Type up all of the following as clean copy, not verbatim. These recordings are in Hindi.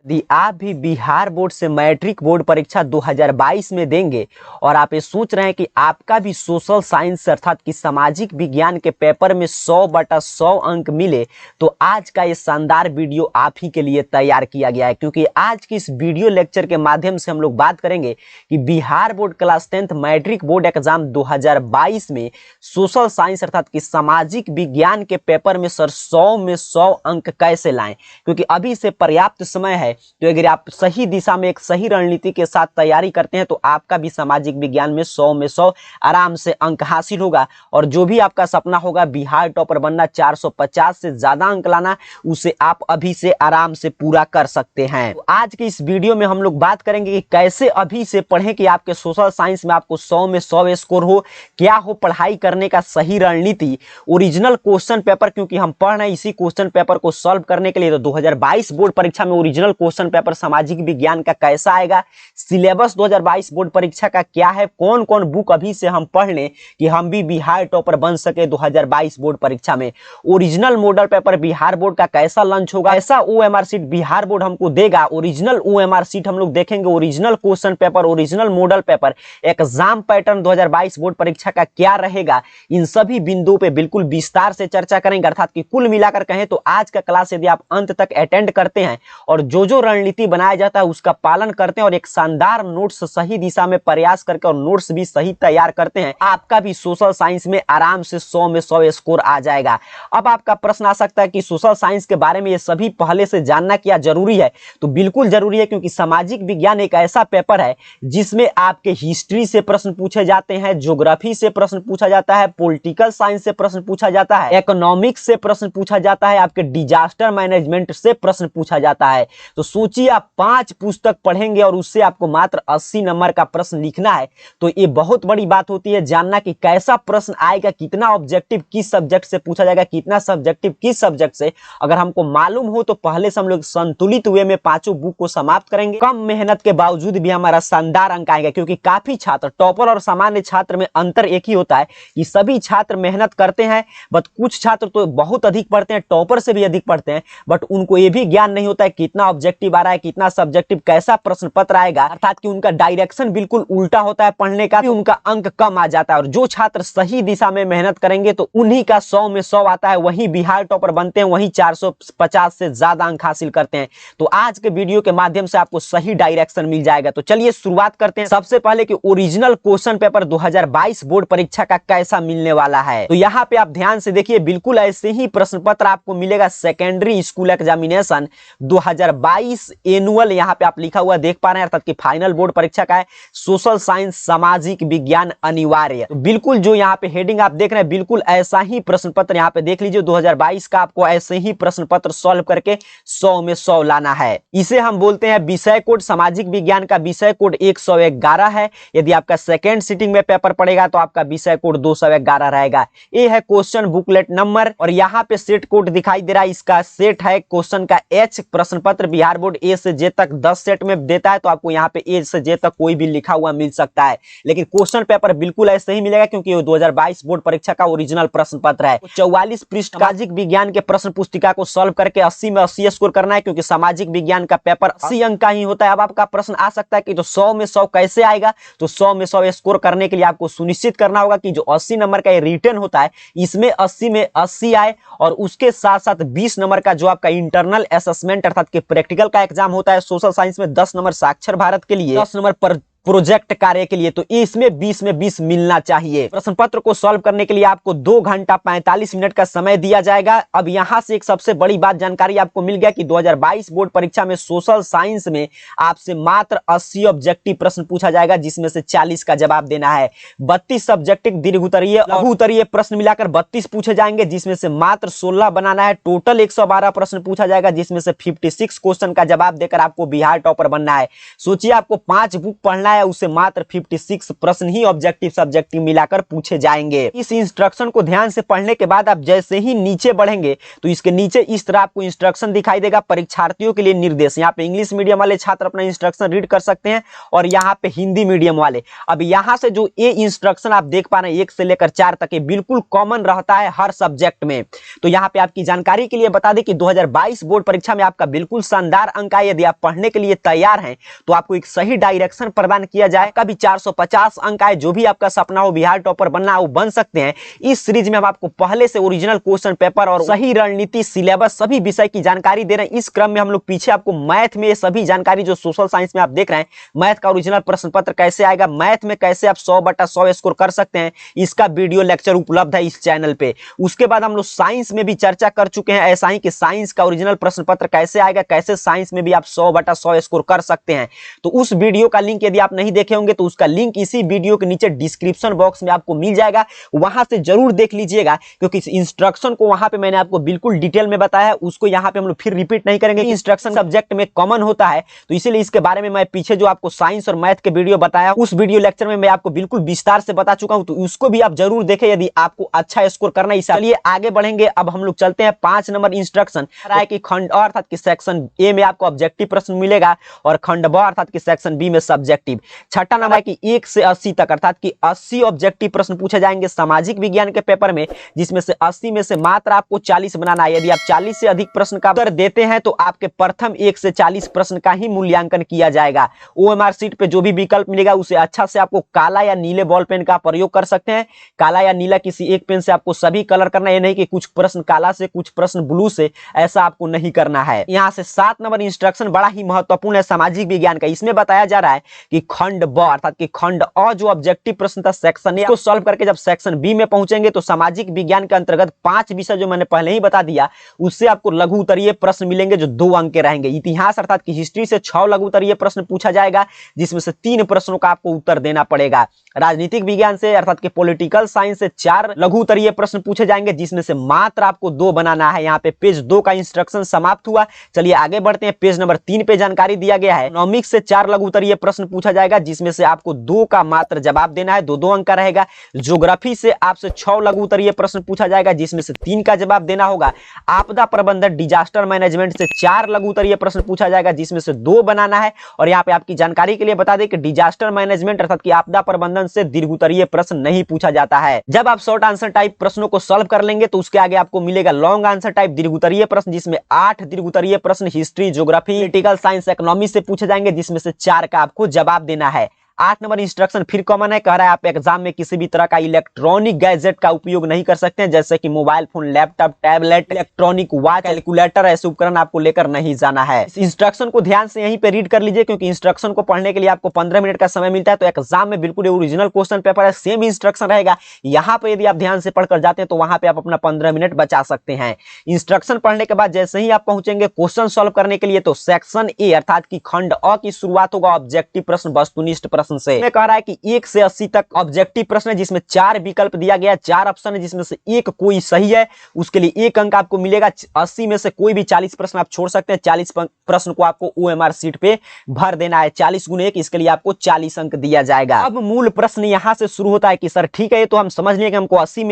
यदि आप भी बिहार बोर्ड से मैट्रिक बोर्ड परीक्षा 2022 में देंगे और आप ये सोच रहे हैं कि आपका भी सोशल साइंस अर्थात कि सामाजिक विज्ञान के पेपर में 100/100 अंक मिले, तो आज का ये शानदार वीडियो आप ही के लिए तैयार किया गया है। क्योंकि आज की इस वीडियो लेक्चर के माध्यम से हम लोग बात करेंगे कि Bihar board class 10th matric board exam 2022 में सोशल साइंस अर्थात कि सामाजिक विज्ञान के पेपर में सर 100 में 100 अंक कैसे लाएं। क्योंकि अभी से पर्याप्त समय है, तो अगर आप सही दिशा में एक सही रणनीति के साथ तैयारी करते हैं तो आपका भी सामाजिक विज्ञान में 100 में 100 आराम से अंक हासिल होगा। और जो भी आपका सपना होगा बिहार टॉपर बनना, 450 से ज्यादा अंक लाना, उसे आप अभी से आराम से पूरा कर सकते हैं। तो आज की इस वीडियो में हम लोग बात करेंगे कि कैसे अभी से पढ़ें कि आपके सोशल साइंस में आपको 100 में 100 स्कोर हो, क्या हो पढ़ाई करने का सही रणनीति, ओरिजिनल क्वेश्चन पेपर, क्योंकि हम पढ़ रहे हैं इसी क्वेश्चन पेपर को सॉल्व करने के लिए। तो 2022 बोर्ड परीक्षा में ओरिजिनल क्वेश्चन पेपर सामाजिक विज्ञान का कैसा आएगा, सिलेबस 2022 बोर्ड परीक्षा का क्या है, कौन कौन बुक अभी से हम पढ़ लें कि हम भी बिहार टॉपर बन सके 2022 बोर्ड परीक्षा में। Original model paper Bihar board का कैसा लॉन्च होगा, ऐसा ओएमआर सीट बिहार बोर्ड हमको देगा, ओरिजिनल ओएमआर सीट हम लोग देखेंगे, original question paper, original model paper, exam pattern 2022 board परीक्षा का क्या रहेगा, इन सभी बिंदुओं पे बिल्कुल विस्तार से चर्चा करेंगे। अर्थात कि कुल मिलाकर कहें तो आज का क्लास यदि आप अंत तक अटेंड करते हैं और जो रणनीति बनाया जाता है उसका पालन करते हैं और एक शानदार नोट्स सही दिशा में प्रयास करके और नोट्स भी सही तैयार करते हैं, आपका भी सोशल साइंस में आराम से 100 में 100 स्कोर आ जाएगा। अब आपका प्रश्न आ सकता है कि सोशल साइंस के बारे में ये सभी पहले से जानना क्या जरूरी है? तो बिल्कुल जरूरी है, क्योंकि सामाजिक विज्ञान एक ऐसा पेपर है जिसमें आपके हिस्ट्री से प्रश्न पूछे जाते हैं, ज्योग्राफी से प्रश्न पूछा जाता है, पॉलिटिकल साइंस से प्रश्न पूछा जाता है, इकोनॉमिक्स से प्रश्न पूछा जाता है, आपके डिजास्टर मैनेजमेंट से प्रश्न पूछा जाता है। तो सोचिए आप 5 पुस्तक पढ़ेंगे और उससे आपको मात्र 80 नंबर का प्रश्न लिखना है, तो ये बहुत बड़ी बात होती है जानना कि कैसा प्रश्न आएगा, कितना ऑब्जेक्टिव किस सब्जेक्ट से पूछा जाएगा, कितना सब्जेक्टिव किस सब्जेक्ट से। अगर हमको मालूम हो तो पहले से हम लोग संतुलित वे में 5 बुक को समाप्त करेंगे। कम मेहनत के बावजूद भी हमारा शानदार अंक आएगा, क्योंकि काफी छात्र, टॉपर और सामान्य छात्र में अंतर एक ही होता है कि सभी छात्र मेहनत करते हैं, बट कुछ छात्र तो बहुत अधिक पढ़ते हैं, टॉपर से भी अधिक पढ़ते हैं, बट उनको ये भी ज्ञान नहीं होता है कितना ऑब्जेक्टिव आ रहा है, कितना सब्जेक्टिव, कैसा प्रश्न पत्र आएगा। अर्थात कि उनका डायरेक्शन बिल्कुल उल्टा होता है पढ़ने का, उनका अंक कम आ जाता है। और जो छात्र सही दिशा में मेहनत करेंगे तो उन्हीं का 100 में 100 आता है, वही बिहार टॉपर बनते हैं, वही 450 से ज्यादा अंक हासिल करते हैं। तो आज के वीडियो के माध्यम से आपको सही डायरेक्शन मिल जाएगा। तो चलिए शुरुआत करते हैं सबसे पहले कि ओरिजिनल क्वेश्चन पेपर 2022 बोर्ड परीक्षा का कैसा मिलने वाला है। तो यहाँ पे आप ध्यान से देखिए, बिल्कुल ऐसे ही प्रश्न पत्र आपको मिलेगा सेकेंडरी स्कूल एग्जामिनेशन 2022 एनुअल, यहाँ पे आप लिखा हुआ देख पा रहे हैं, अर्थात कि फाइनल बोर्ड परीक्षा का है सोशल साइंस सामाजिक विज्ञान अनिवार्य। तो बिल्कुल जो यहाँ पे हेडिंग आप देख रहे हैं, बिल्कुल ऐसा ही प्रश्न पत्र यहाँ पे देख लीजिए। 2022 का आपको ऐसे ही प्रश्न पत्र सॉल्व करके 100 में 100 लाना है। इसे हम बोलते हैं विषय कोड। सामाजिक विज्ञान का विषय कोड 111 है। यदि आपका सेकेंड सिटिंग में पेपर पड़ेगा तो आपका विषय कोड 211 रहेगा। ये है क्वेश्चन बुकलेट नंबर, और यहाँ पे सेट कोड दिखाई दे रहा है, इसका सेट है क्वेश्चन का H। प्रश्न पत्र बिहार बोर्ड A से J तक 10 सेट में देता है, तो आपको यहाँ पे A से J तक कोई भी लिखा हुआ मिल सकता है, लेकिन क्वेश्चन पेपर बिल्कुल ऐसे ही मिलेगा, क्योंकि ये 2022 बोर्ड परीक्षा का ओरिजिनल प्रश्न पत्र है। 44 पृष्ठ सामाजिक विज्ञान के प्रश्न पुस्तिका को सॉल्व करके 80 में 80 स्कोर करना है, क्योंकि सामाजिक विज्ञान का पेपर 80 अंक का ही होता है। अब आपका प्रश्न आ सकता है कि तो 100 में 100 कैसे आएगा? तो 100 में 100 स्कोर करने के लिए आपको सुनिश्चित करना होगा कि जो 80 नंबर का रिटर्न होता है, इसमें 80 में 80 आए, और उसके साथ साथ 20 नंबर का जो आपका इंटरनल असेसमेंट अर्थात कि प्रैक्टिकल का एग्जाम होता है सोशल साइंस में, 10 नंबर साक्षर भारत के लिए, 10 नंबर पर प्रोजेक्ट कार्य के लिए, तो इसमें 20 में 20 मिलना चाहिए। प्रश्न पत्र को सॉल्व करने के लिए आपको 2 घंटा 45 मिनट का समय दिया जाएगा। अब यहां से एक सबसे बड़ी बात जानकारी आपको मिल गया कि 2022 बोर्ड परीक्षा में सोशल साइंस में आपसे मात्र 80 ऑब्जेक्टिव प्रश्न पूछा जाएगा, जिसमें से 40 का जवाब देना है। 32 सब्जेक्टिव दीर्घ उत्तरीय लघु उत्तरीय प्रश्न मिलाकर 32 पूछे जाएंगे, जिसमें से मात्र 16 बनाना है। टोटल 112 प्रश्न पूछा जाएगा, जिसमें से 56 क्वेश्चन का जवाब देकर आपको बिहार टॉपर बनना है। सोचिए आपको 5 बुक पढ़ना है, है उसे मात्र 56 प्रश्न ही ऑब्जेक्टिव सब्जेक्टिव मिलाकर पूछे जाएंगे। इस इंस्ट्रक्शन को ध्यान से पढ़ने के बाद आप जैसे ही नीचे बढ़ेंगे तो इसके नीचे इस तरह आपको इंस्ट्रक्शन दिखाई देगा, परीक्षार्थियों के लिए निर्देश। यहाँ पे इंग्लिश मीडियम वाले छात्र अपना इंस्ट्रक्शन रीड कर सकते हैं और यहाँ पे हिंदी मीडियम वाले। अब यहाँ से जो ये इंस्ट्रक्शन आप देख पा रहे हैं 1 से लेकर 4 तक ये बिल्कुल कॉमन रहता है हर सब्जेक्ट में। तो यहाँ पे आपकी जानकारी के लिए बता दें कि 2022 बोर्ड परीक्षा में आपका बिल्कुल शानदार अंक आए। यदि आप पढ़ने के लिए तैयार हैं तो आपको एक सही डायरेक्शन प्रदान किया जाए। कभी 450 अंक आए, जो भी आपका सपना हो बिहार टॉपर बनना हो बन सकते हैं। इस सीरीज में हम आपको पहले से ओरिजिनल क्वेश्चन पेपर और सही रणनीति सिलेबस सभी विषय की जानकारी दे रहे हैं। इस क्रम में हम लोग पीछे आपको मैथ में सभी जानकारी जो सोशल साइंस में आप देख रहे हैं, मैथ का ओरिजिनल प्रश्न पत्र कैसे आएगा, मैथ में कैसे आप 100/100 स्कोर कर सकते हैं, इसका वीडियो लेक्चर उपलब्ध है इस चैनल पे। उसके बाद हम लोग साइंस में भी चर्चा कर चुके हैं ऐसा ही कि साइंस का ओरिजिनल प्रश्न पत्र कैसे आएगा, कैसे साइंस में भी आप 100/100 स्कोर कर सकते हैं। तो उस वीडियो का लिंक यदि आप नहीं देखे होंगे तो उसका लिंक इसी वीडियो के नीचे डिस्क्रिप्शन बॉक्स में आपको मिल जाएगा, वहां से जरूर देख लीजिएगा, क्योंकि इस इंस्ट्रक्शन को वहां पे मैंने आपको बिल्कुल डिटेल में बताया है। उसको यहाँ पे हम लोग फिर रिपीट नहीं करेंगे। इंस्ट्रक्शन सब्जेक्ट में कॉमन होता है, तो इसीलिए इसके बारे में मैं पीछे जो आपको साइंस और मैथ के वीडियो बताया उस वीडियो लेक्चर में मैं आपको बिल्कुल विस्तार से बता चुका हूं, तो उसको भी आप जरूर देखें यदि आपको अच्छा स्कोर करना है। चलिए आगे बढ़ेंगे। अब हम लोग चलते हैं 5 नंबर इंस्ट्रक्शन कि खंड अ अर्थात कि सेक्शन ए में आपको ऑब्जेक्टिव प्रश्न मिलेगा और खंड ब अर्थात कि सेक्शन बी में सब्जेक्टिव। छठा नंबर कि 1 से 80 तक अर्थात कि 80 ऑब्जेक्टिव प्रश्न पूछे जाएंगे सामाजिक विज्ञान के पेपर में, जिसमें से 80 में से मात्र आपको 40 बनाना है। यदि आप 40 से अधिक प्रश्न का उत्तर देते हैं तो आपके प्रथम 1 से 40 प्रश्न का ही मूल्यांकन किया जाएगा। ओएमआर सीट पे जो भी विकल्प मिलेगा उसे अच्छा से आपको काला या नीले बॉल पेन का प्रयोग कर सकते हैं। काला या नीला किसी एक पेन से आपको सभी कलर करना है, ये नहीं कि कुछ प्रश्न काला से कुछ प्रश्न ब्लू से, ऐसा आपको नहीं करना है। यहाँ से 7 नंबर इंस्ट्रक्शन बड़ा ही महत्वपूर्ण है सामाजिक विज्ञान का। इसमें बताया जा रहा है कि खंड ब अर्थात कि खंड अ जो ऑब्जेक्टिव प्रश्न था सेक्शन ए को सॉल्व करके जब सेक्शन बी में पहुंचेंगे तो सामाजिक विज्ञान के अंतर्गत 5 विषय जो मैंने पहले ही बता दिया उससे आपको लघु उत्तरीय प्रश्न मिलेंगे जो 2 अंक के रहेंगे। इतिहास अर्थात कि हिस्ट्री से 6 लघु उत्तरीय प्रश्न पूछा जाएगा, जिसमें से 3 प्रश्नों का आपको उत्तर देना पड़ेगा। राजनीतिक विज्ञान से अर्थात कि पॉलिटिकल साइंस से 4 लघु उत्तरीय प्रश्न पूछे जाएंगे, जिसमें से मात्र आपको 2 बनाना है। यहाँ पे पेज 2 का इंस्ट्रक्शन समाप्त हुआ। चलिए आगे बढ़ते हैं। पेज नंबर 3 पे जानकारी दिया गया है इकोनॉमिक्स से 4 लघु उत्तरीय प्रश्न पूछा जाएगा, जिसमें से आपको 2 का मात्र जवाब देना है, 2-2 अंक का रहेगा। ज्योग्राफी से आपसे 6 लघु उत्तरीय प्रश्न पूछा जाएगा, जिसमें से 3 का जवाब देना होगा। आपदा प्रबंधन डिजास्टर मैनेजमेंट से 4 लघु उत्तरीय प्रश्न पूछा जाएगा, जिसमें से 2 बनाना है। और यहाँ पे आपकी जानकारी के लिए बता दें कि डिजास्टर मैनेजमेंट अर्थात कि आपदा प्रबंधन से दीर्घ उत्तरीय प्रश्न नहीं पूछा जाता है। जब आप शॉर्ट आंसर टाइप प्रश्नों को सॉल्व कर लेंगे तो उसके आगे आपको मिलेगा लॉन्ग आंसर टाइप दीर्घ उत्तरीय प्रश्न, जिसमें 8 दीर्घ उत्तरीय प्रश्न history, geography, political science, economy से पूछे जाएंगे, जिसमें से 4 का आपको जवाब देना है। 8 नंबर इंस्ट्रक्शन फिर कॉमन है, कह रहा है आप एग्जाम में किसी भी तरह का इलेक्ट्रॉनिक गैजेट का उपयोग नहीं कर सकते हैं, जैसे कि mobile phone, laptop, tablet, electronic watch, calculator, ऐसे उपकरण आपको लेकर नहीं जाना है। इस इंस्ट्रक्शन को ध्यान से यहीं पे रीड कर लीजिए, क्योंकि इंस्ट्रक्शन को पढ़ने के लिए आपको 15 मिनट का समय मिलता है। तो एग्जाम में बिल्कुल ओरिजिनल क्वेश्चन पेपर है, सेम इंस्ट्रक्शन रहेगा। यहाँ पे यदि आप ध्यान से पढ़कर जाते हैं तो वहां पे आप अपना 15 मिनट बचा सकते हैं। इंस्ट्रक्शन पढ़ने के बाद जैसे ही आप पहुंचेंगे क्वेश्चन सॉल्व करने के लिए, तो सेक्शन ए अर्थात कि खंड अ की शुरुआत होगा ऑब्जेक्टिव प्रश्न, वस्तुनिष्ठ प्रश्न से। कह रहा है कि 1 से 80 तक ऑब्जेक्टिव प्रश्न है, जिसमें 4 विकल्प दिया गया, 4 ऑप्शन है, जिसमें से एक कोई सही है, उसके लिए 1 अंक आपको मिलेगा। 80 में से कोई भी 40 प्रश्न आप छोड़ सकते हैं। 40 प्रश्न को आपको ओएमआर सीट पे भर देना है। 40 गुने 1, इसके लिए आपको 40 अंक दिया जाएगा। अब मूल प्रश्न यहां से शुरू होता है कि सर ठीक है, ये तो हम समझ लिए कि हमको 80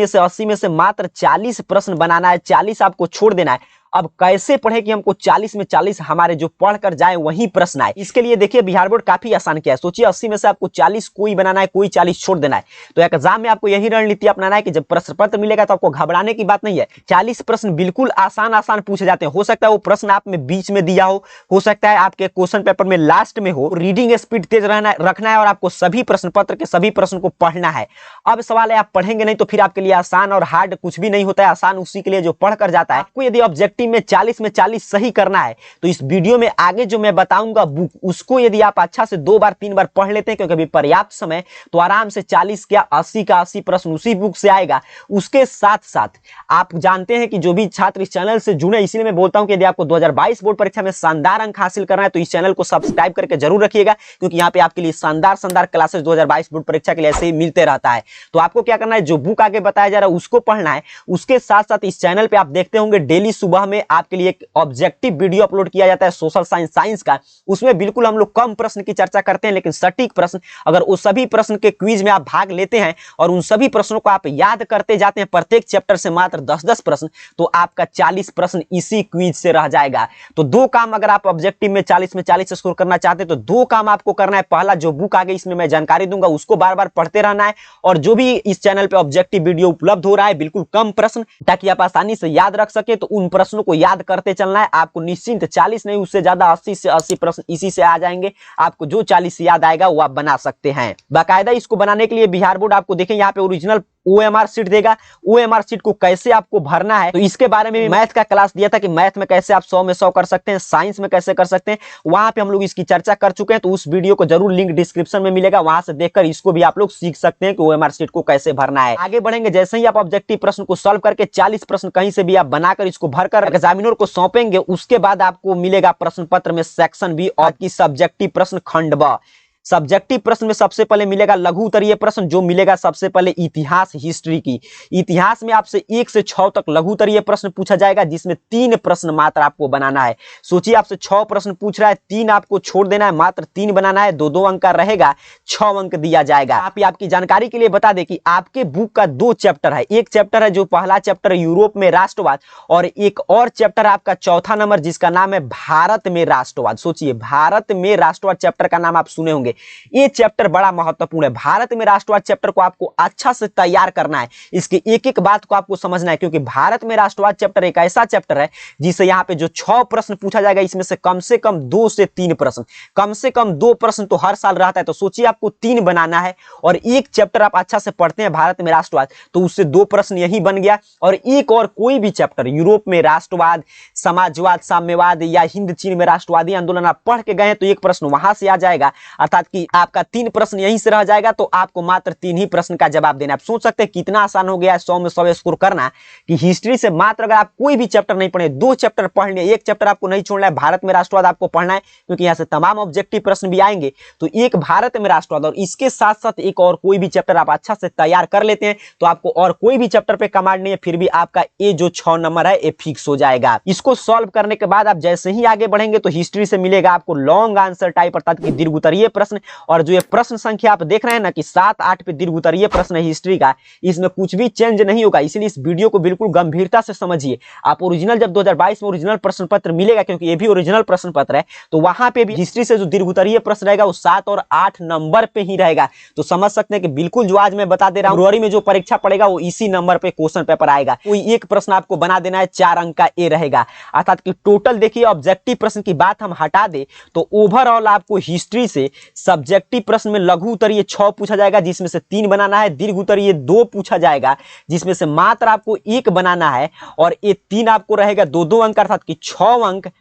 में से मात्र 40 प्रश्न बनाना है, 40 आपको छोड़ देना है। अब कैसे पढ़े कि हमको 40 में 40 हमारे जो पढ़कर जाए वही प्रश्न आए? इसके लिए देखिए बिहार बोर्ड काफी आसान किया है। सोचिए 80 में से आपको 40 कोई बनाना है, कोई 40 छोड़ देना है। तो एग्जाम में आपको यही रणनीति अपनाना है कि जब प्रश्न पत्र मिलेगा तो आपको घबराने की बात नहीं है। 40 प्रश्न बिल्कुल आसान पूछे जाते हैं। हो सकता है वो प्रश्न आप में बीच में दिया हो सकता है आपके क्वेश्चन पेपर में लास्ट में हो। रीडिंग स्पीड तेज रखना है और आपको सभी प्रश्न पत्र के सभी प्रश्न को पढ़ना है। अब सवाल है आप पढ़ेंगे नहीं तो फिर आपके लिए आसान और हार्ड कुछ भी नहीं होता है। आसान उसी के लिए जो पढ़ कर जाता है। आपको यदि ऑब्जेक्टिव में 40 में 40 सही करना है तो इस वीडियो में आगे जो मैं बताऊंगा बुक, उसको यदि आप अच्छा से 2 बार 3 बार पढ़ लेते हैं, क्योंकि अभी पर्याप्त समय, तो आराम से 40 क्या 80 का 80 प्रश्न उसी बुक से आएगा। उसके साथ साथ आप जानते हैं कि जो भी छात्र इस चैनल से जुड़े, इसलिए मैं बोलता हूं कि यदि आपको 2022 बोर्ड परीक्षा में शानदार अंक हासिल करना है तो इस चैनल को सब्सक्राइब करके जरूर रखिएगा, क्योंकि यहाँ पे आपके लिए शानदार क्लासेस 2022 बोर्ड परीक्षा के लिए ऐसे ही मिलते रहता है। तो आपको क्या करना है, जो बुक आगे बताया जा रहा है उसको पढ़ना है। उसके साथ साथ इस चैनल पे आप देखते होंगे डेली सुबह में में आपके लिए एक ऑब्जेक्टिव वीडियो अपलोड किया जाता है सोशल साइंस का। उसमें बिल्कुल हम लोग कम प्रश्न की चर्चा करते हैं, लेकिन सटीक प्रश्न, अगर उस सभी प्रश्न के क्विज में आप भाग लेते हैं और उन सभी प्रश्नों को आप याद करते जाते हैं प्रत्येक चैप्टर से मात्र 10-10 प्रश्न, तो आपका 40 प्रश्न इसी क्विज से रह जाएगा। तो दो काम, अगर आप ऑब्जेक्टिव में 40 में 40 स्कोर करना चाहते हैं तो दो काम आपको करना है। पहला, जो बुक आगे इसमें मैं जानकारी दूंगा उसको बार बार पढ़ते रहना है, और जो भी इस चैनल पे ऑब्जेक्टिव वीडियो उपलब्ध हो रहा है बिल्कुल कम प्रश्न, ताकि आप आसानी से याद रख सके, तो उन प्रश्नों को याद करते चलना है। आपको निश्चिंत 40 नहीं, उससे ज्यादा 80 से 80 प्रश्न इसी से आ जाएंगे। आपको जो 40 याद आएगा वो आप बना सकते हैं। बाकायदा इसको बनाने के लिए बिहार बोर्ड आपको देखें यहाँ पे ओरिजिनल OMR शीट देगा। OMR शीट को कैसे आपको भरना है, तो इसके बारे में भी मैथ का क्लास दिया था कि मैथ में कैसे आप 100 में 100 कर सकते हैं, साइंस में कैसे कर सकते हैं, वहां पे हम लोग इसकी चर्चा कर चुके हैं। तो उस वीडियो को जरूर लिंक डिस्क्रिप्शन में मिलेगा, वहां से देखकर इसको भी आप लोग सीख सकते हैं कि OMR शीट को कैसे भरना है। आगे बढ़ेंगे, जैसे ही आप ऑब्जेक्टिव प्रश्न को सॉल्व करके 40 प्रश्न कहीं से भी आप बनाकर इसको भरकर एग्जामिनर को सौंपेंगे, उसके बाद आपको मिलेगा प्रश्न पत्र में सेक्शन बी और की सब्जेक्टिव प्रश्न खंड ब। सब्जेक्टिव प्रश्न में सबसे पहले मिलेगा लघु उत्तरीय प्रश्न, जो मिलेगा सबसे पहले इतिहास हिस्ट्री की। इतिहास में आपसे 1 से 6 तक लघु उत्तरीय प्रश्न पूछा जाएगा, जिसमें 3 प्रश्न मात्र आपको बनाना है। सोचिए आपसे 6 प्रश्न पूछ रहा है, 3 आपको छोड़ देना है, मात्र 3 बनाना है। 2-2 अंक का रहेगा, 6 अंक दिया जाएगा। आपकी जानकारी के लिए बता दें कि आपके बुक का 2 चैप्टर है। एक चैप्टर है जो पहला चैप्टर है यूरोप में राष्ट्रवाद, और एक और चैप्टर है आपका चौथा नंबर जिसका नाम है भारत में राष्ट्रवाद। सोचिए, भारत में राष्ट्रवाद चैप्टर का नाम आप सुने होंगे। ये चैप्टर बड़ा महत्वपूर्ण है। भारत में राष्ट्रवाद चैप्टर को आपको अच्छा से तैयार करना है, इसके एक एक बात को आपको समझना है, क्योंकि भारत में राष्ट्रवाद चैप्टर एक ऐसा चैप्टर है जिसे यहाँ पे जो 6 प्रश्न पूछा जाएगा, इसमें से कम 2 से 3 प्रश्न, कम से कम 2 प्रश्न तो हर साल रहता है। तो सोचिए आपको 3 बनाना है, और एक चैप्टर आप अच्छा से पढ़ते हैं भारत में राष्ट्रवाद, तो उससे 2 प्रश्न यही बन गया। और एक और कोई भी चैप्टर यूरोप में राष्ट्रवाद, समाजवाद, साम्यवाद या हिंद चीन में राष्ट्रवादी आंदोलन आप पढ़ के गए हैं तो एक प्रश्न वहां से आ जाएगा, अर्थात कि आपका 3 प्रश्न यहीं से रह जाएगा। तो आपको मात्र 3 ही प्रश्न का जवाब देना। आप सोच सकते हैं कितना आसान हो गया 100 में 100 स्कोर करना, कि हिस्ट्री से मात्र अगर आप कोई भी चैप्टर नहीं पढ़े, 2 चैप्टर पढ़ लिए, एक चैप्टर आपको नहीं छोड़ना है, भारत में राष्ट्रवाद आपको पढ़ना है, क्योंकि यहाँ से तमाम ऑब्जेक्टिव प्रश्न भी आएंगे। तो एक भारत में राष्ट्रवाद और इसके साथ साथ एक और कोई भी चैप्टर आप अच्छा से तैयार कर लेते हैं, तो आपको और कोई भी चैप्टर पे कमांड नहीं है, फिर भी आपका ये जो 6 नंबर है ये फिक्स हो जाएगा। इसको सॉल्व करने के बाद आप जैसे ही आगे बढ़ेंगे तो हिस्ट्री से मिलेगा आपको लॉन्ग आंसर टाइप, अर्थात कि दीर्घ उत्तरीय प्रश्न। और जो ये प्रश्न संख्या आप देख रहे हैं ना कि 7-8 पे दीर्घ उत्तरीय प्रश्न है हिस्ट्री का, इसमें कुछ भी चेंज नहीं होगा, इसलिए इस वीडियो को बिल्कुल गंभीरता से समझिए। आप ओरिजिनल जब 2022 में ओरिजिनल प्रश्न पत्र मिलेगा, क्योंकि ये भी ओरिजिनल प्रश्न पत्र है, तो वहां पे भी हिस्ट्री से जो दीर्घ उत्तरीय प्रश्न रहेगा वो 7 और 8 नंबर पे ही रहेगा। तो समझ सकते हैं कि बिल्कुल जो आज मैं बता दे रहा हूं, फरवरी में जो परीक्षा पड़ेगा वो इसी नंबर पे क्वेश्चन पेपर आएगा। कोई एक प्रश्न आपको बना देना है, 4 अंक का ए रहेगा, अर्थात कि टोटल देखिए ऑब्जेक्टिव प्रश्न की बात हम हटा दे तो ओवरऑल आपको हिस्ट्री से सब्जेक्टिव प्रश्न में लघु उत्तरीय 6 पूछा जाएगा, जिसमें से 3 बनाना है, दीर्घ उत्तरीय 2 पूछा जाएगा, जिसमें से मात्र आपको 1 बनाना है, और ये 3 आपको रहेगा 2-2 अंक, अर्थात कि 6 अंक,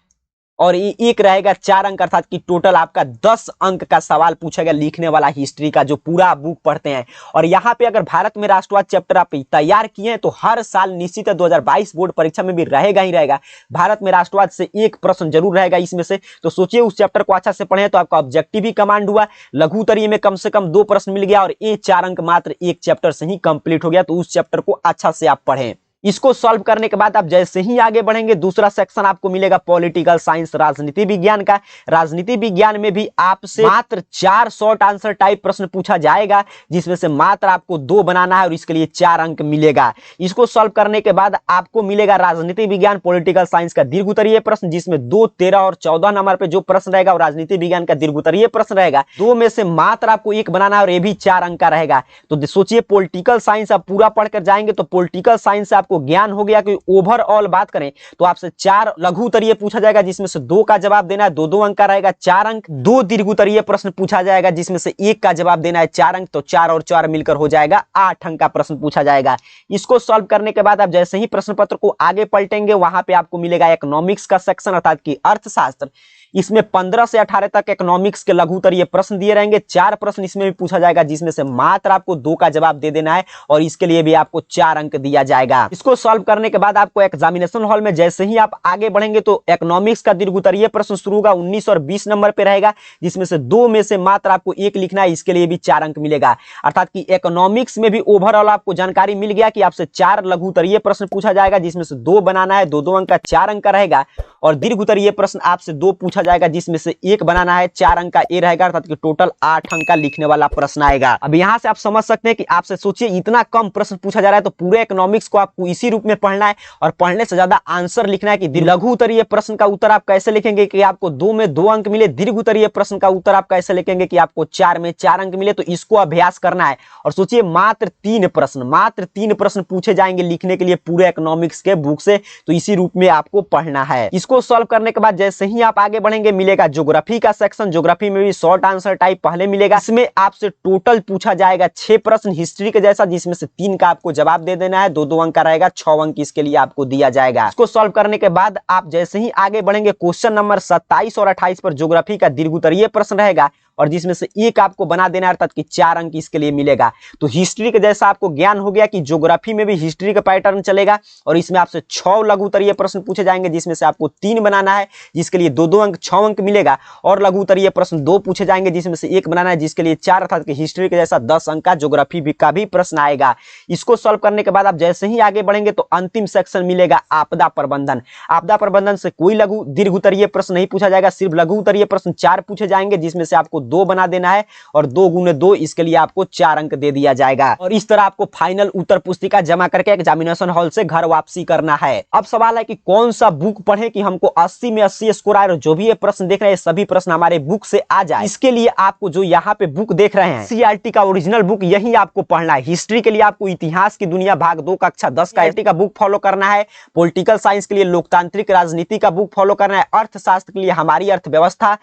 और ये एक रहेगा 4 अंक, अर्थात कि टोटल आपका 10 अंक का सवाल पूछेगा लिखने वाला हिस्ट्री का, जो पूरा बुक पढ़ते हैं। और यहाँ पे अगर भारत में राष्ट्रवाद चैप्टर आप तैयार किए हैं तो हर साल निश्चित है 2022 बोर्ड परीक्षा में भी रहेगा ही रहेगा, भारत में राष्ट्रवाद से एक प्रश्न जरूर रहेगा इसमें से। तो सोचिए उस चैप्टर को अच्छा से पढ़े तो आपका ऑब्जेक्टिव ही कमांड हुआ, लघु उत्तरीय में कम से कम 2 प्रश्न मिल गया, और ये 4 अंक मात्र एक चैप्टर से ही कंप्लीट हो गया। तो उस चैप्टर को अच्छा से आप पढ़ें। इसको सॉल्व करने के बाद आप जैसे ही आगे बढ़ेंगे, दूसरा सेक्शन आपको मिलेगा पॉलिटिकल साइंस, राजनीति विज्ञान का। राजनीति विज्ञान में भी आपसे मात्र 4 शॉर्ट आंसर टाइप प्रश्न पूछा जाएगा, जिसमें से मात्र आपको 2 बनाना है, और इसके लिए 4 अंक मिलेगा। इसको सॉल्व करने के बाद आपको मिलेगा राजनीति विज्ञान पॉलिटिकल साइंस का दीर्घ उत्तरीय प्रश्न, जिसमें 2, 13 और 14 नंबर पे जो प्रश्न रहेगा वो राजनीति विज्ञान का दीर्घ उत्तरीय प्रश्न रहेगा। 2 में से मात्र आपको 1 बनाना है, और ये भी 4 अंक का रहेगा। तो सोचिए पॉलिटिकल साइंस आप पूरा पढ़कर जाएंगे तो पॉलिटिकल साइंस से आपको ज्ञान हो गया कि ओवरऑल बात करें तो आपसे 4 लघु उत्तरीय पूछा जाएगा, जिसमें से 2 का जवाब देना है, 2-2 अंक का रहेगा, 4 अंक। 2 दीर्घ उत्तरीय प्रश्न पूछा जाएगा, जिसमें से 1 का जवाब देना है, 4 अंक। तो 4 और 4 मिलकर हो जाएगा 8 अंक का प्रश्न पूछा जाएगा। इसको सॉल्व करने के बाद आप जैसे ही प्रश्न पत्र को आगे पलटेंगे, वहां पे आपको मिलेगा इकोनॉमिक्स का सेक्शन, अर्थात कि अर्थशास्त्र। इसमें 15 से 18 तक इकोनॉमिक्स के लघु उत्तरीय प्रश्न दिए रहेंगे। 4 प्रश्न इसमें भी पूछा जाएगा, जिसमें से मात्र आपको 2 का जवाब दे देना है और इसके लिए भी आपको 4 अंक दिया जाएगा। इसको सॉल्व करने के बाद आपको एग्जामिनेशन हॉल में जैसे ही आप आगे बढ़ेंगे तो इकोनॉमिक्स का दीर्घ उत्तरीय प्रश्न शुरू होगा, 19 और 20 नंबर पे रहेगा, जिसमें से 2 में से मात्र आपको 1 लिखना है, इसके लिए भी 4 अंक मिलेगा। अर्थात कि इकोनॉमिक्स में भी ओवरऑल आपको जानकारी मिल गया कि आपसे 4 लघु उत्तरीय प्रश्न पूछा जाएगा, जिसमें से 2 बनाना है, 2-2 अंक का 4 अंक का रहेगा। और दीर्घ उत्तरीय प्रश्न आपसे 2 पूछा जाएगा, जिसमें से 1 बनाना है, 4 अंक का ए रहेगा, अर्थात कि टोटल 8 अंक का लिखने वाला प्रश्न आएगा। अब यहां से आप समझ सकते हैं कि आपसे सोचिए इतना कम प्रश्न पूछा जा रहा है तो पूरे इकोनॉमिक्स को आपको इसी रूप में पढ़ना है और पढ़ने से ज्यादा आंसर लिखना है कि लघु उत्तरीय प्रश्न का उत्तर आप कैसे लिखेंगे कि आपको 2 में 2 अंक मिले, दीर्घ उत्तरीय प्रश्न का उत्तर आप कैसे लिखेंगे कि आपको 4 में 4 अंक मिले। तो इसको अभ्यास करना है और सोचिए मात्र 3 प्रश्न पूछे जाएंगे लिखने के लिए पूरे इकोनॉमिक्स के बुक से, तो इसी रूप में आपको पढ़ना है। इसको सॉल्व करने के बाद जैसे ही आप आगे बढ़ेंगे मिलेगा ज्योग्राफी का सेक्शन। ज्योग्राफी में भी शॉर्ट आंसर टाइप पहले मिलेगा, इसमें आपसे टोटल पूछा जाएगा 6 प्रश्न हिस्ट्री के जैसा, जिसमें से 3 का आपको जवाब दे देना है, 2-2 अंक का रहेगा, 6 अंक इसके लिए आपको दिया जाएगा। इसको सॉल्व करने के बाद आप जैसे ही आगे बढ़ेंगे क्वेश्चन नंबर 27 और 28 पर ज्योग्राफी का दीर्घ उत्तरीय प्रश्न रहेगा और जिसमें से 1 आपको बना देना है, अर्थात कि 4 अंक इसके लिए मिलेगा। तो हिस्ट्री के जैसा आपको ज्ञान हो गया कि ज्योग्राफी में भी हिस्ट्री का पैटर्न चलेगा और इसमें आपसे 6 लघु उत्तरीय प्रश्न पूछे जाएंगे, जिसमें से आपको 3 बनाना है, जिसके लिए 2-2 अंक 6 अंक मिलेगा, और लघु उत्तरीय प्रश्न 2 पूछे जाएंगे, जिसमें से 1 बनाना है, जिसके लिए 4, अर्थात कि हिस्ट्री के जैसा 10 अंक का ज्योग्राफी का भी प्रश्न आएगा। इसको सॉल्व करने के बाद आप जैसे ही आगे बढ़ेंगे तो अंतिम सेक्शन मिलेगा आपदा प्रबंधन। आपदा प्रबंधन से कोई दीर्घ उत्तरीय प्रश्न नहीं पूछा जाएगा, सिर्फ लघु उत्तरीय प्रश्न 4 पूछे जाएंगे, जिसमें से आपको 2 बना देना है और 2 गुने 2 इसके लिए आपको 4 अंक दे दिया जाएगा। और इस तरह आपको फाइनल उत्तर पुस्तिका जमा करके एग्जामिनेशन हॉल से घर वापसी करना है। अब सवाल है कि कौन सा बुक पढ़े कि हमको 80 में 80 स्कोर आए और जो भी ये प्रश्न देख रहे हैं सभी प्रश्न हमारे बुक से आ जाए। इसके लिए आपको जो यहाँ पे बुक देख रहे हैं सीआरटी का ओरिजिनल बुक यही आपको पढ़ना है। हिस्ट्री के लिए आपको इतिहास की दुनिया भाग 2 कक्षा 10 का का बुक फॉलो करना है। पॉलिटिकल साइंस के लिए लोकतांत्रिक राजनीति का बुक फॉलो करना है। अर्थशास्त्र के लिए हमारी अर्थव्यवस्था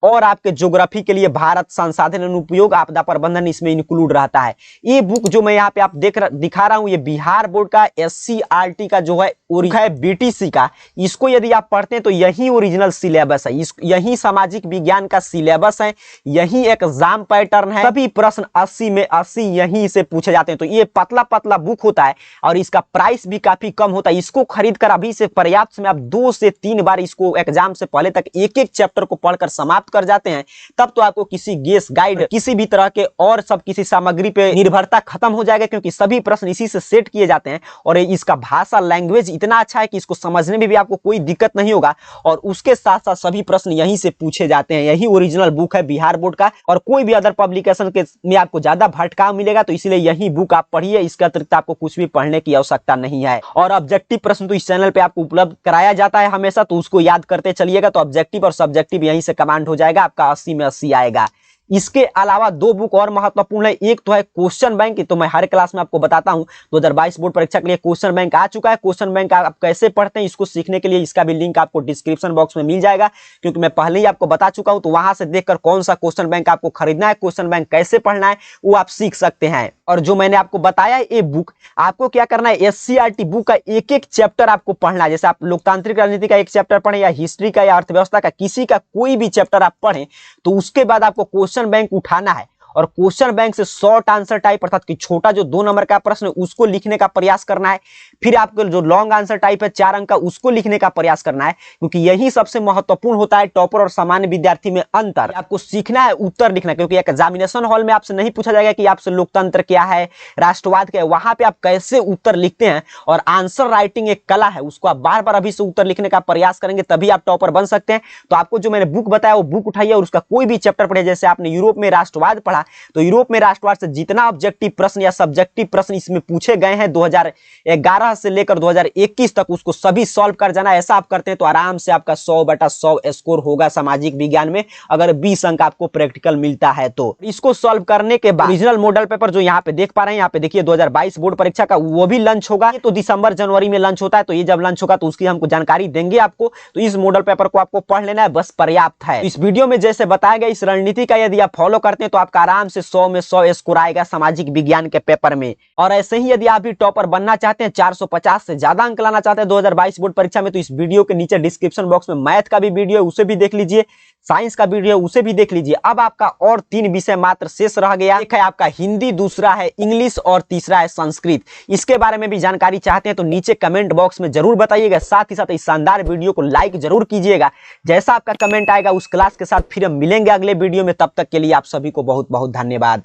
और आपके ज्योग्राफी के लिए भारत संसाधन अनुपयोग आपदा प्रबंधन इसमें इंक्लूड रहता है। ये बुक जो मैं यहाँ पे आप दिखा रहा हूँ ये बिहार बोर्ड का एससीईआरटी का जो है बीटीसी का, इसको यदि आप पढ़ते हैं तो यही ओरिजिनल सिलेबस है, यही सामाजिक विज्ञान का सिलेबस है, यही एग्जाम पैटर्न है। सभी प्रश्न 80 में 80 यहीं से पूछे जाते हैं। तो ये पतला पतला बुक होता है और इसका प्राइस भी काफी कम होता है। इसको खरीद कर अभी से पर्याप्त समय आप 2 से 3 बार इसको एग्जाम से पहले तक एक चैप्टर को पढ़कर समाप्त कर जाते हैं, तब तो आपको किसी गेस गाइड किसी भी तरह के और सब किसी सामग्री पे निर्भरता खत्म हो जाएगा, क्योंकि सभी प्रश्न इसी से सेट किए जाते हैं और इसका भाषा लैंग्वेज इतना अच्छा है कि इसको समझने में भी आपको कोई दिक्कत नहीं होगा। और उसके साथ साथ सभी प्रश्न यहीं से पूछे जाते हैं। यही ओरिजिनल बुक है बिहार बोर्ड का और कोई भी अदर पब्लिकेशन के में आपको ज्यादा भटकाव मिलेगा, तो इसलिए यही बुक आप पढ़िए। इसके अतिरिक्त आपको कुछ भी पढ़ने की आवश्यकता नहीं है। और ऑब्जेक्टिव प्रश्न तो इस चैनल पे आपको उपलब्ध कराया जाता है हमेशा, तो उसको याद करते चलिएगा। तो ऑब्जेक्टिव और सब्जेक्टिव यहीं से कमांड हो जाएगा, आपका 80 में 80 आएगा। इसके अलावा 2 बुक और महत्वपूर्ण है। एक तो है क्वेश्चन बैंक, तो मैं हर क्लास में आपको बताता हूं 2022 बोर्ड परीक्षा के लिए क्वेश्चन बैंक आ चुका है। क्वेश्चन बैंक आप कैसे पढ़ते हैं इसको सीखने के लिए इसका भी लिंक आपको डिस्क्रिप्शन बॉक्स में मिल जाएगा, क्योंकि मैं पहले ही आपको बता चुका हूं। तो वहां से देखकर कौन सा क्वेश्चन बैंक आपको खरीदना है, क्वेश्चन बैंक कैसे पढ़ना है वो आप सीख सकते हैं। और जो मैंने आपको बताया ये बुक आपको क्या करना है, एससीईआरटी बुक का एक चैप्टर आपको पढ़ना है। जैसे आप लोकतांत्रिक राजनीति का 1 चैप्टर पढ़ें या हिस्ट्री का या अर्थव्यवस्था का किसी का कोई भी चैप्टर आप पढ़ें, तो उसके बाद आपको क्वेश्चन बैंक उठाना है और क्वेश्चन बैंक से शॉर्ट आंसर टाइप अर्थात कि छोटा जो 2 नंबर का प्रश्न है उसको लिखने का प्रयास करना है। फिर आपको जो लॉन्ग आंसर टाइप है 4 अंक का उसको लिखने का प्रयास करना है, क्योंकि यही सबसे महत्वपूर्ण होता है टॉपर और सामान्य विद्यार्थी में अंतर। आपको सीखना है उत्तर लिखना, क्योंकि एग्जामिनेशन हॉल में आपसे नहीं पूछा जाएगा कि आपसे लोकतंत्र क्या है, राष्ट्रवाद क्या है। वहां पे आप कैसे उत्तर लिखते हैं और आंसर राइटिंग एक कला है, उसको आप बार बार अभी से उत्तर लिखने का प्रयास करेंगे तभी आप टॉपर बन सकते हैं। तो आपको जो मैंने बुक बताया वो बुक उठाइए और उसका कोई भी चैप्टर पढ़िए। जैसे आपने यूरोप में राष्ट्रवाद पढ़ा, तो यूरोप में राष्ट्रवाद से जितना ऑब्जेक्टिव प्रश्न या सब्जेक्टिव प्रश्न इसमें पूछे गए हैं 2011 से लेकर 2021 तक, उसको सभी सॉल्व कर जाना। ऐसा आप करते हैं तो आराम से आपका 100/100 स्कोर होगा सामाजिक विज्ञान में, अगर 20 अंक आपको प्रैक्टिकल मिलता है तो। इसको सॉल्व करने के बाद ओरिजिनल मॉडल पेपर जो यहाँ पे देख पा रहे हैं, यहाँ पे देखिए 2022 बोर्ड परीक्षा का वो भी लंच होगा। तो दिसंबर जनवरी में लंच होता है, तो ये जब लंच होगा तो उसकी हमको जानकारी देंगे आपको। तो इस मॉडल पेपर को आपको पढ़ लेना है, बस पर्याप्त है। इस वीडियो में जैसे बताया गया इस रणनीति का यदि आप फॉलो करते हैं तो आपका आराम से 100 में 100 स्कोर आएगा सामाजिक विज्ञान के पेपर में। और ऐसे ही यदि आप भी टॉपर बनना चाहते हैं, 450 से ज्यादा अंक लाना चाहते हैं 2022 बोर्ड परीक्षा में, तो इस वीडियो के नीचे डिस्क्रिप्शन बॉक्स में मैथ का भी वीडियो है, उसे भी देख लीजिए, साइंस का वीडियो है, उसे भी देख लीजिए। अब आपका और 3 विषय मात्र शेष रह गया। एक है आपका हिंदी, दूसरा है इंग्लिश और तीसरा है संस्कृत। इसके बारे में भी जानकारी चाहते हैं तो नीचे कमेंट बॉक्स में जरूर बताइएगा। साथ ही साथ इस शानदार वीडियो को लाइक जरूर कीजिएगा। जैसा आपका कमेंट आएगा उस क्लास के साथ फिर हम मिलेंगे अगले वीडियो में। तब तक के लिए आप सभी को बहुत बहुत धन्यवाद।